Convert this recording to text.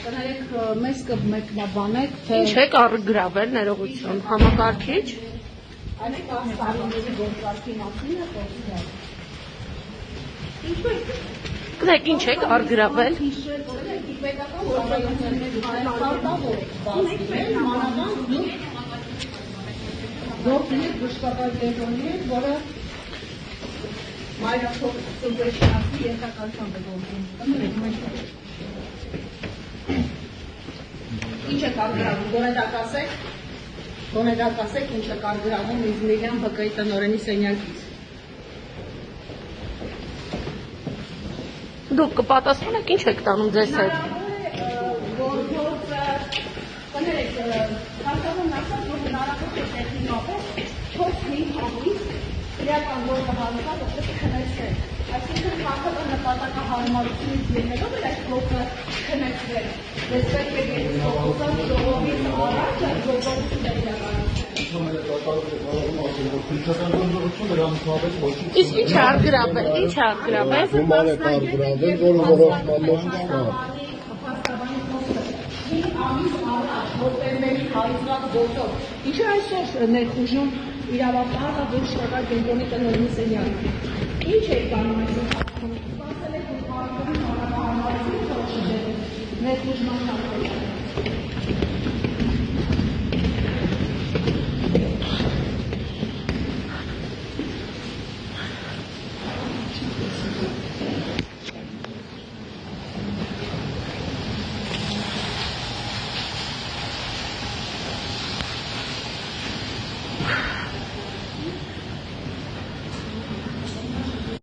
կներեք մեզ կմեկնաբանեք, թե ինչ եք առգրավել ներողություն, համակարգիչ։ Այդ տարիների գործարքի մասին է խոսքը։ Կներեք ինչ եք առգրավել։ Պետական գործառույթների պարտավոր բացվել մանավանդ գործունեի բժշկական կենտրոնի հետ, որը մայրաթող ծնվեշնացի ենթակալությամբ է գործում։ Ինչ է կարգրավում, գոնե դա կասեք ինչ է կարգրավում Իզմիրյան ԲԿ-ի տնօրենի սենյակից։ Դուք կպատասխանեք ինչ եք տանում ձեզ հետ։ Կներեք, հարկավուն ասած, որ հնարավոր է տեխնիկապես 4-5 ամիս իրական գործը հարուցած ովքեր քնեցրել։ Այսինքն հարկավուն նպատակահարմարությունից ելնելով էր այս գործը քնեցրել։ Ես պետք է գետիսոքոսած ժողովից առաջ այդ գործողությունը իրականացնել։ Իսկ ինչ է առգրավել, ինչ է առգրավել։ Գումար եք առգրավել, որը որոշման մեջ չկա։ Որտեղների հարուցված գործով։ Ինչու այսօր ներխուժում իրավապահը բժշկական կենտրոնի տնօրենի սենյակը։ Ինչ է կանում այսօր։ Սպասել եք, որ հարցերին հանրահարմարություն ներխուժման